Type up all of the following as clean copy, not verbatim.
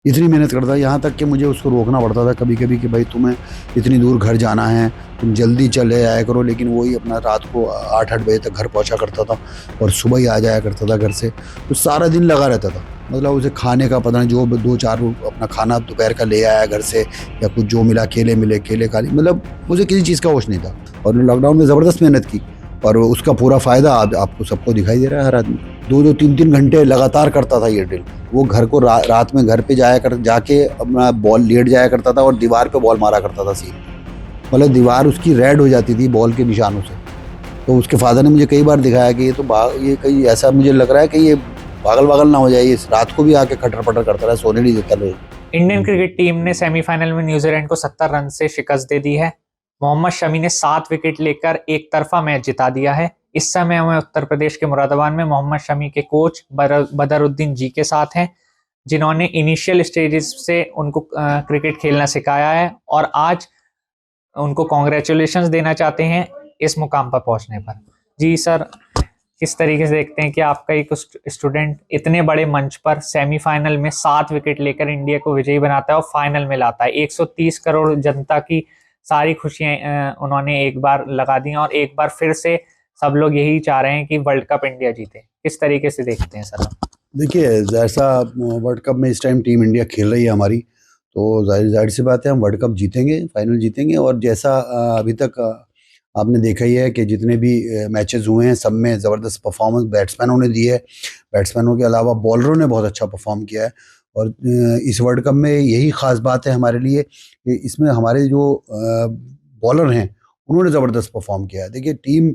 इतनी मेहनत करता था, यहाँ तक कि मुझे उसको रोकना पड़ता था कभी कभी कि भाई तुम्हें इतनी दूर घर जाना है, तुम जल्दी चले आया करो। लेकिन वही अपना रात को 8-8 बजे तक घर पहुँचा करता था और सुबह ही आ जाया करता था घर से। तो सारा दिन लगा रहता था, मतलब उसे खाने का पता नहीं, जो 2-4 अपना खाना दोपहर का ले आया घर से, या कुछ जो मिला केले मिले केले खा ली, मतलब मुझे किसी चीज़ का होश नहीं था। और लॉकडाउन में ज़बरदस्त मेहनत की और उसका पूरा फ़ायदा आपको सबको दिखाई दे रहा है हर आदमी। 2-2 3-3 घंटे लगातार करता था ये ड्रिल। वो घर को रात में घर पे जाके अपना बॉल लेट जाया करता था और दीवार पे बॉल मारा करता था सीधे, मतलब दीवार उसकी रेड हो जाती थी बॉल के निशानों से। तो उसके फादर ने मुझे कई बार दिखाया कि ये कहीं ऐसा मुझे लग रहा है कि ये पागल वागल ना हो जाए, ये रात को भी आके खटर पटर करता रहा, सोने नहीं देता लोग। इंडियन क्रिकेट टीम ने सेमीफाइनल में न्यूजीलैंड को 70 रन से शिकस्त दे दी है। मोहम्मद शमी ने 7 विकेट लेकर एक तरफा मैच जिता दिया है। इस समय हमें उत्तर प्रदेश के मुरादाबाद में मोहम्मद शमी के कोच बदरुद्दीन जी के साथ हैं, जिन्होंने इनिशियल स्टेजेस से उनको क्रिकेट खेलना सिखाया है और आज उनको कॉन्ग्रेचुलेशंस देना चाहते हैं इस मुकाम पर पहुंचने पर। जी सर, किस तरीके से देखते हैं कि आपका एक स्टूडेंट इतने बड़े मंच पर सेमीफाइनल में 7 विकेट लेकर इंडिया को विजयी बनाता है और फाइनल में लाता है। 130 करोड़ जनता की सारी खुशियां उन्होंने एक बार लगा दी और एक बार फिर से सब लोग यही चाह रहे हैं कि वर्ल्ड कप इंडिया जीते। किस तरीके से देखते हैं सर? देखिए, जैसा वर्ल्ड कप में इस टाइम टीम इंडिया खेल रही है हमारी, तो जाहिर जाहिर सी बात है हम वर्ल्ड कप जीतेंगे, फाइनल जीतेंगे। और जैसा अभी तक आपने देखा ही है कि जितने भी मैचेस हुए हैं सब में ज़बरदस्त परफॉर्मेंस बैट्समैनों ने दी है। बैट्समैनों के अलावा बॉलरों ने बहुत अच्छा परफॉर्म किया है। और इस वर्ल्ड कप में यही ख़ास बात है हमारे लिए कि इसमें हमारे जो बॉलर हैं उन्होंने ज़बरदस्त परफॉर्म किया है। देखिए, टीम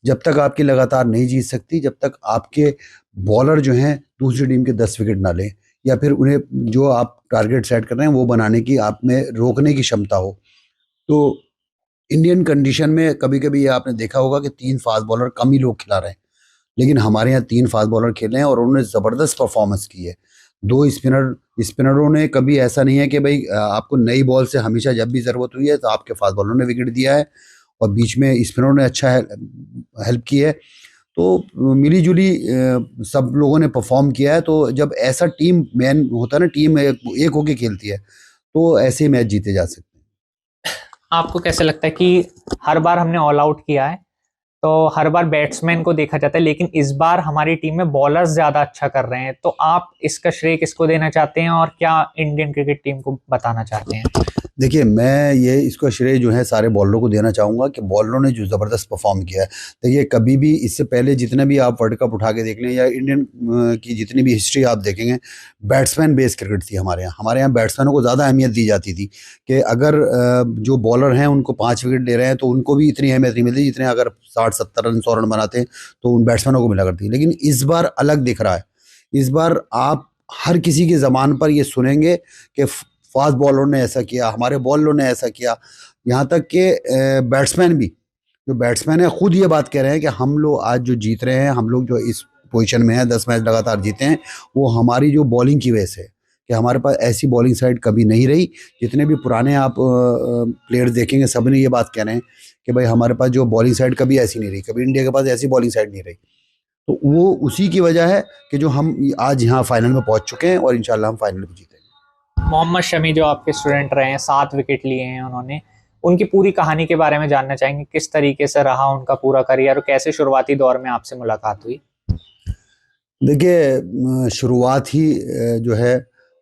जब तक आपकी लगातार नहीं जीत सकती जब तक आपके बॉलर जो हैं दूसरी टीम के 10 विकेट ना लें, या फिर उन्हें जो आप टारगेट सेट कर रहे हैं वो बनाने की आप में रोकने की क्षमता हो। तो इंडियन कंडीशन में कभी-कभी ये आपने देखा होगा कि 3 फास्ट बॉलर कम ही लोग खिला रहे हैं। लेकिन हमारे यहाँ 3 फास्ट बॉलर खेले हैं और उन्होंने ज़बरदस्त परफ़ॉर्मेंस की है। 2 स्पिनरों ने कभी ऐसा नहीं है कि भई आपको नई बॉल से हमेशा जब भी ज़रूरत हुई है तो आपके फास्ट बॉलरों ने विकेट दिया है और बीच में स्पिनरों ने अच्छा हेल्प की है। तो मिली-जुली सब लोगों ने परफ़ॉर्म किया है। तो जब ऐसा टीम मैन होता है ना, टीम एक होके खेलती है, तो ऐसे मैच जीते जा सकते हैं। आपको कैसे लगता है कि हर बार हमने ऑल आउट किया है तो हर बार बैट्समैन को देखा जाता है, लेकिन इस बार हमारी टीम में बॉलर्स ज्यादा अच्छा कर रहे हैं, तो आप इसका श्रेय किसको देना चाहते हैं और क्या इंडियन क्रिकेट टीम को बताना चाहते हैं? देखिए, मैं ये इसका श्रेय जो है सारे बॉलरों को देना चाहूँगा कि बॉलरों ने जो ज़बरदस्त परफ़ॉर्म किया है। देखिए, कभी भी इससे पहले जितने भी आप वर्ल्ड कप उठा के देख लें या इंडियन की जितनी भी हिस्ट्री आप देखेंगे, बैट्समैन बेस्ड क्रिकेट थी हमारे यहाँ। हमारे यहाँ बैट्समैनों को ज़्यादा अहमियत दी जाती थी कि अगर जो बॉलर हैं उनको 5 विकेट ले रहे हैं तो उनको भी इतनी अहमियत नहीं मिलती जितने अगर 60-70 रन 100 रन बनाते हैं तो उन बैट्समैनों को मिला करती है। लेकिन इस बार अलग दिख रहा है। इस बार आप हर किसी की ज़बान पर ये सुनेंगे कि फास्ट बॉलरों ने ऐसा किया, हमारे बॉलरों ने ऐसा किया। यहाँ तक कि बैट्समैन भी, जो बैट्समैन है खुद ये बात कह रहे हैं कि हम लोग आज जो जीत रहे हैं, हम लोग जो इस पोजीशन में हैं 10 मैच लगातार जीते हैं, वो हमारी जो बॉलिंग की वजह से है कि हमारे पास ऐसी बॉलिंग साइड कभी नहीं रही। जितने भी पुराने आप प्लेयर्स देखेंगे सब ने ये बात कह रहे हैं कि भाई हमारे पास जो बॉलिंग साइड कभी ऐसी नहीं रही, कभी इंडिया के पास ऐसी बॉलिंग साइड नहीं रही। तो वो उसी की वजह है कि जो हम आज यहाँ फाइनल में पहुँच चुके हैं और इंशाल्लाह हम फाइनल भी जीतेंगे। मोहम्मद शमी जो आपके स्टूडेंट रहे हैं, 7 विकेट लिए हैं उन्होंने, उनकी पूरी कहानी के बारे में जानना चाहेंगे। किस तरीके से रहा उनका पूरा करियर और कैसे शुरुआती दौर में आपसे मुलाकात हुई? देखिए, शुरुआत ही जो है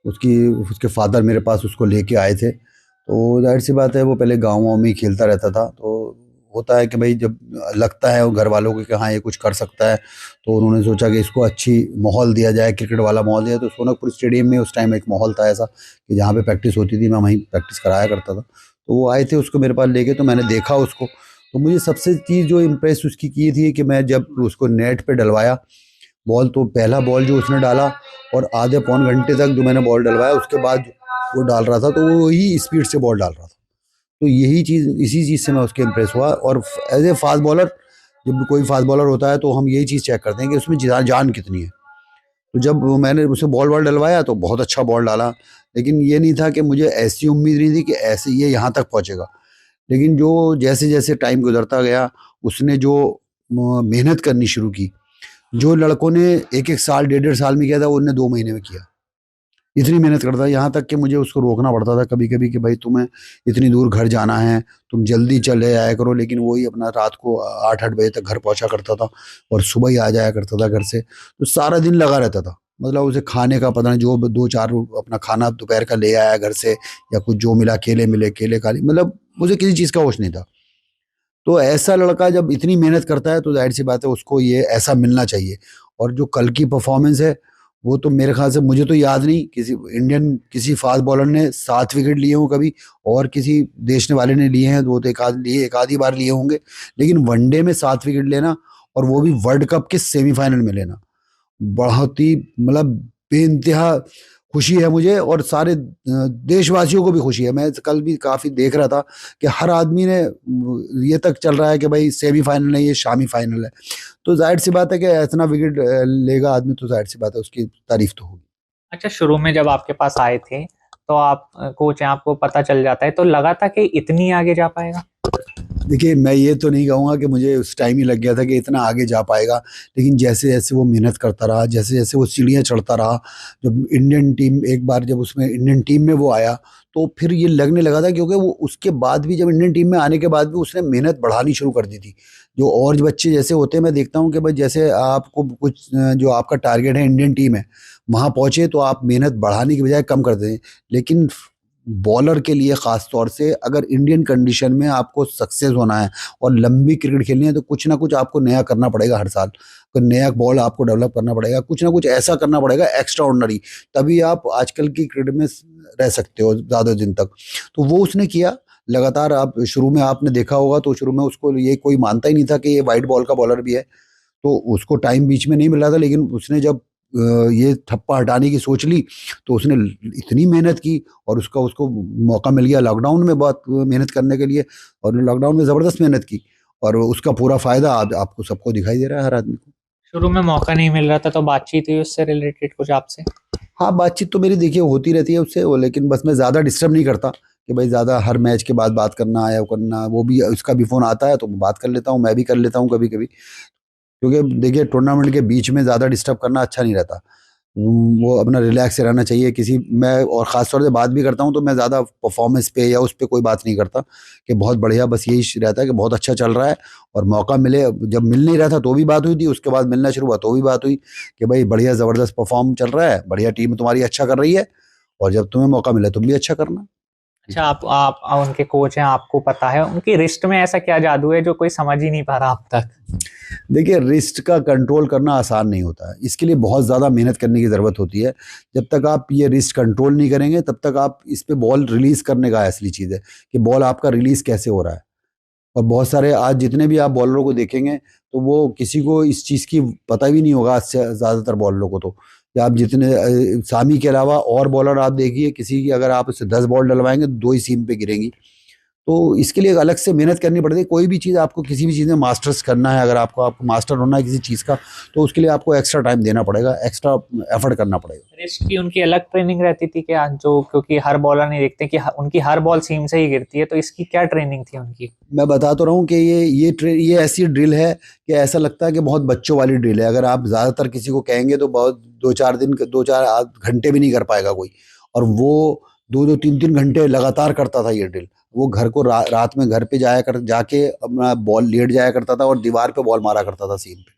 उसकी उसके फादर मेरे पास उसको लेके आए थे। तो ज़ाहिर-सी बात है वो पहले गाँव-वाँव में ही खेलता रहता था। तो होता है कि भई जब लगता है वो घर वालों को कि हाँ, ये कुछ कर सकता है, तो उन्होंने सोचा कि इसको अच्छी माहौल दिया जाए, क्रिकेट वाला माहौल दिया। तो सोनकपुर स्टेडियम में उस टाइम एक माहौल था ऐसा कि जहाँ पे प्रैक्टिस होती थी, मैं वहीं प्रैक्टिस कराया करता था। तो वो आए थे उसको मेरे पास लेके, तो मैंने देखा उसको। तो मुझे सबसे चीज़ जो इम्प्रेस उसकी की थी कि मैं जब उसको नेट पे डलवाया बॉल, तो पहला बॉल जो उसने डाला और आधे पौन घंटे तक जो मैंने बॉल डलवाया उसके बाद वो डाल रहा था, तो वो वही स्पीड से बॉल डाल रहा था। तो यही चीज़, इसी चीज़ से मैं उसके इम्प्रेस हुआ। और एज ए फास्ट बॉलर, जब भी कोई फास्ट बॉलर होता है तो हम यही चीज़ चेक करते हैं कि उसमें जान कितनी है। तो जब मैंने उसे बॉल बॉल डलवाया तो बहुत अच्छा बॉल डाला। लेकिन ये नहीं था कि मुझे ऐसी उम्मीद नहीं थी कि ऐसे ये यहाँ तक पहुँचेगा। लेकिन जो जैसे जैसे टाइम गुजरता गया उसने जो मेहनत करनी शुरू की, जो लड़कों ने 1-1 साल 1.5-1.5 साल में किया था वो उन्होंने 2 महीने में किया। इतनी मेहनत करता था, यहाँ तक कि मुझे उसको रोकना पड़ता था कभी कभी कि भाई तुम्हें इतनी दूर घर जाना है, तुम जल्दी चले आया करो, लेकिन वही अपना रात को 8-8 बजे तक घर पहुंचा करता था और सुबह ही आ जाया करता था घर से। तो सारा दिन लगा रहता था, मतलब उसे खाने का पता नहीं, जो 2-4 अपना खाना दोपहर का ले आया घर से, या कुछ जो मिला केले मिले केले खा ली, मतलब मुझे किसी चीज़ का होश नहीं था। तो ऐसा लड़का जब इतनी मेहनत करता है तो जाहिर सी बात है उसको ये ऐसा मिलना चाहिए। और जो कल की परफॉर्मेंस है, वो तो मेरे ख्याल से, मुझे तो याद नहीं किसी इंडियन किसी फास्ट बॉलर ने 7 विकेट लिए हों कभी, और किसी देश ने वाले ने लिए हैं, वो तो एक आधी बार लिए होंगे, लेकिन वनडे में 7 विकेट लेना, और वो भी वर्ल्ड कप के सेमीफाइनल में लेना, बहुत ही मतलब बेइंतहा खुशी है मुझे, और सारे देशवासियों को भी खुशी है। मैं कल भी काफ़ी देख रहा था कि हर आदमी ने ये तक चल रहा है कि भाई सेमीफाइनल नहीं, ये शामी फाइनल है। तो जाहिर सी बात है कि इतना विकेट लेगा आदमी, तो जाहिर सी बात है उसकी तारीफ तो होगी। अच्छा, शुरू में जब आपके पास आए थे तो आप कोच हैं, आपको पता चल जाता है, तो लगा था कि इतनी आगे जा पाएगा? देखिए, मैं ये तो नहीं कहूँगा कि मुझे उस टाइम ही लग गया था कि इतना आगे जा पाएगा, लेकिन जैसे-जैसे वो मेहनत करता रहा, जैसे-जैसे वो सीढ़ियाँ चढ़ता रहा, जब इंडियन टीम एक बार जब उसमें इंडियन टीम में वो आया, तो फिर ये लगने लगा था, क्योंकि वो उसके बाद भी जब इंडियन टीम में आने के बाद भी उसने मेहनत बढ़ानी शुरू कर दी थी। जो और जो बच्चे जैसे होते हैं, मैं देखता हूँ कि भाई जैसे आपको कुछ जो आपका टारगेट है इंडियन टीम है, वहाँ पहुँचे तो आप मेहनत बढ़ाने की बजाय कम कर दें। लेकिन बॉलर के लिए ख़ास तौर से, अगर इंडियन कंडीशन में आपको सक्सेस होना है और लंबी क्रिकेट खेलनी है, तो कुछ ना कुछ आपको नया करना पड़ेगा हर साल। कोई नया बॉल आपको डेवलप करना पड़ेगा, कुछ ना कुछ ऐसा करना पड़ेगा एक्स्ट्रा ऑर्डिनरी, तभी आप आजकल की क्रिकेट में रह सकते हो ज़्यादा दिन तक। तो वो उसने किया लगातार। आप शुरू में आपने देखा होगा, तो शुरू में उसको ये कोई मानता ही नहीं था कि ये वाइट बॉल का बॉलर भी है। तो उसको टाइम बीच में नहीं मिल रहा था, लेकिन उसने जब ये ठप्पा हटाने की सोच ली, तो उसने इतनी मेहनत की, और उसका उसको मौका मिल गया लॉकडाउन में बहुत मेहनत करने के लिए, और लॉकडाउन में ज़बरदस्त मेहनत की, और उसका पूरा फ़ायदा आज आपको सबको दिखाई दे रहा है, हर आदमी को। शुरू में मौका नहीं मिल रहा था, तो बातचीत हुई उससे रिलेटेड कुछ आपसे? हाँ, बातचीत तो मेरी देखिए होती रहती है उससे, वो लेकिन बस मैं ज़्यादा डिस्टर्ब नहीं करता कि भाई ज़्यादा हर मैच के बाद बात करना या वो करना। वो भी, उसका भी फ़ोन आता है तो बात कर लेता हूँ, मैं भी कर लेता हूँ कभी-कभी। क्योंकि देखिए टूर्नामेंट के बीच में ज़्यादा डिस्टर्ब करना अच्छा नहीं रहता। वो अपना रिलैक्स से रहना चाहिए किसी मैं, और ख़ास तौर से बात भी करता हूँ तो मैं ज़्यादा परफ़ॉर्मेंस पे या उस पे कोई बात नहीं करता कि बहुत बढ़िया, बस यही रहता है कि बहुत अच्छा चल रहा है, और मौका मिले। जब मिल नहीं रहा था तो भी बात हुई थी, उसके बाद मिलना शुरू हुआ तो भी बात हुई कि भाई बढ़िया ज़बरदस्त परफ़ॉर्म चल रहा है, बढ़िया टीम तुम्हारी अच्छा कर रही है, और जब तुम्हें मौका मिले तुम भी अच्छा करना। अच्छा, आप उनके कोच हैं, आपको पता है उनकी रिस्ट में ऐसा क्या जादू है जो कोई समझ ही नहीं पा रहा अब तक? देखिए, रिस्ट का कंट्रोल करना आसान नहीं होता है। इसके लिए बहुत ज़्यादा मेहनत करने की ज़रूरत होती है। जब तक आप ये रिस्ट कंट्रोल नहीं करेंगे, तब तक आप इस पे बॉल रिलीज़ करने का असली चीज़ है कि बॉल आपका रिलीज़ कैसे हो रहा है। और बहुत सारे आज जितने भी आप बॉलरों को देखेंगे, तो वो किसी को इस चीज़ की पता भी नहीं होगा आज से ज़्यादातर बॉलरों को तो। या आप जितने सामी के अलावा और बॉलर आप देखिए, किसी की अगर आप उससे 10 बॉल डलवाएँगे, 2 ही सीम पे गिरेंगी। तो इसके लिए एक अलग से मेहनत करनी पड़ती है। कोई भी चीज़ आपको, किसी भी चीज़ में मास्टर्स करना है, अगर आपको मास्टर होना है किसी चीज़ का, तो उसके लिए आपको एक्स्ट्रा टाइम देना पड़ेगा, एक्स्ट्रा एफर्ट करना पड़ेगा। रिस्ट की उनकी अलग ट्रेनिंग रहती थी क्या, जो क्योंकि हर बॉलर नहीं देखते कि उनकी हर बॉल सीम से ही गिरती है, तो इसकी क्या ट्रेनिंग थी उनकी? मैं बता तो रहा हूँ कि ये ऐसी ड्रिल है कि ऐसा लगता है कि बहुत बच्चों वाली ड्रिल है। अगर आप ज़्यादातर किसी को कहेंगे तो बहुत 2-4 दिन, 2-4 घंटे भी नहीं कर पाएगा कोई। और वो 2-2 3-3 घंटे लगातार करता था ये ड्रिल। वो घर को रात में घर पे जाके अपना बॉल लेट जाया करता था और दीवार पे बॉल मारा करता था सीम पे।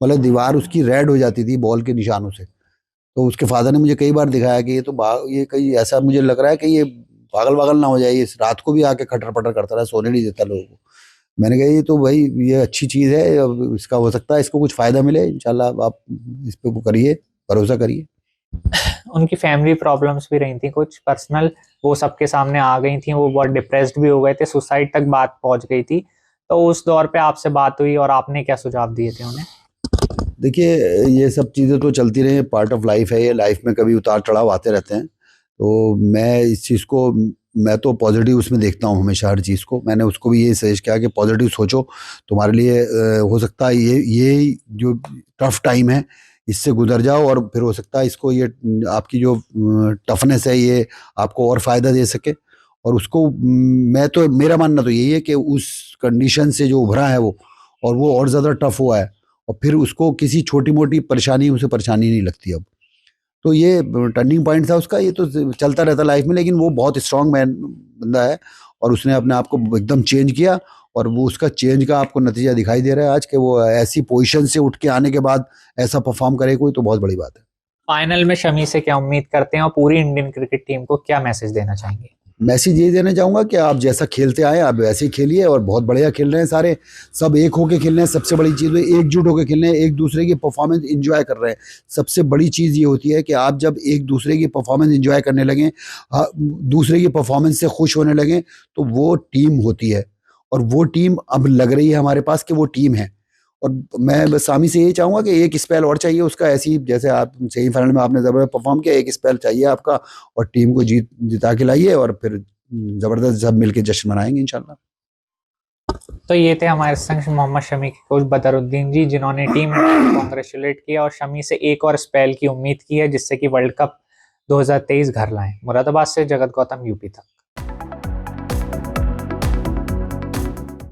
मतलब दीवार उसकी रेड हो जाती थी बॉल के निशानों से। तो उसके फादर ने मुझे कई बार दिखाया कि ये कहीं ऐसा मुझे लग रहा है कि ये पागल-वागल ना हो जाए, ये रात को भी आके खटर-पटर करता रहा, सोने नहीं देता लोगों को। मैंने कहा ये तो भाई ये अच्छी चीज़ है, अब इसका हो सकता है इसको कुछ फ़ायदा मिले, इंशाल्लाह आप इस पे वो करिए, भरोसा करिए। उनकी फैमिली प्रॉब्लम्स भी रही थी कुछ पर्सनल, वो सबके सामने आ गई थी, वो बहुत डिप्रेस्ड भी हो गए थे, सुसाइड तक बात पहुंच गई थी। तो उस दौर पे आपसे बात हुई और आपने क्या सुझाव दिए थे उन्हें? देखिए, ये सब चीज़ें तो चलती रही, पार्ट ऑफ लाइफ़ है ये, लाइफ़ में कभी उतार-चढ़ाव आते रहते हैं। तो मैं इस चीज़ को, मैं तो पॉज़िटिव उसमें देखता हूँ हमेशा हर चीज़ को। मैंने उसको भी यही सजेस्ट किया कि पॉज़िटिव सोचो, तुम्हारे लिए हो सकता है ये जो टफ़ टाइम है, इससे गुज़र जाओ, और फिर हो सकता है इसको ये आपकी जो टफ़नेस है ये आपको और फ़ायदा दे सके। और उसको मैं तो, मेरा मानना तो यही है कि उस कंडीशन से जो उभरा है वो, और वो और ज़्यादा टफ़ हुआ है, और फिर उसको किसी छोटी-मोटी परेशानी उसे परेशानी नहीं लगती अब। तो ये टर्निंग पॉइंट था उसका। ये तो चलता रहता लाइफ में, लेकिन वो बहुत स्ट्रांग मैन बंदा है और उसने अपने आप को एकदम चेंज किया और वो उसका चेंज का आपको नतीजा दिखाई दे रहा है आज, कि वो ऐसी पोजीशन से उठ के आने के बाद ऐसा परफॉर्म करे कोई, तो बहुत बड़ी बात है। फाइनल में शमी से क्या उम्मीद करते हैं और पूरी इंडियन क्रिकेट टीम को क्या मैसेज देना चाहेंगे? मैसेज ये देना चाहूँगा कि आप जैसा खेलते आए आप वैसे ही खेलिए, और बहुत बढ़िया खेल रहे हैं सारे, सब एक होके खेल रहे हैं। सबसे बड़ी चीज़ एकजुट होकर खेल रहे हैं, एक दूसरे की परफॉर्मेंस एंजॉय कर रहे हैं। सबसे बड़ी चीज़ ये होती है कि आप जब एक दूसरे की परफॉर्मेंस एंजॉय करने लगें, दूसरे की परफॉर्मेंस से खुश होने लगें, तो वो टीम होती है। और वो टीम अब लग रही है हमारे पास कि वो टीम है। और मैं बस सामी से यही चाहूँगा कि एक स्पेल और चाहिए उसका, ऐसी जैसे आप सेमीफाइनल में आपने ज़बरदस्त परफॉर्म किया, एक स्पेल चाहिए आपका, और टीम को जिता के लाइए, और फिर ज़बरदस्त सब मिलके जश्न मनाएंगे इंशाल्लाह। तो ये थे हमारे संग मोहम्मद शमी के कोच बदरुद्दीन जी, जिन्होंने टीम को कॉन्ग्रेचुलेट किया और शमी से एक और स्पेल की उम्मीद की है, जिससे कि वर्ल्ड कप 2023 घर लाएं। मुरादाबाद से जगत गौतम, यूपी तक।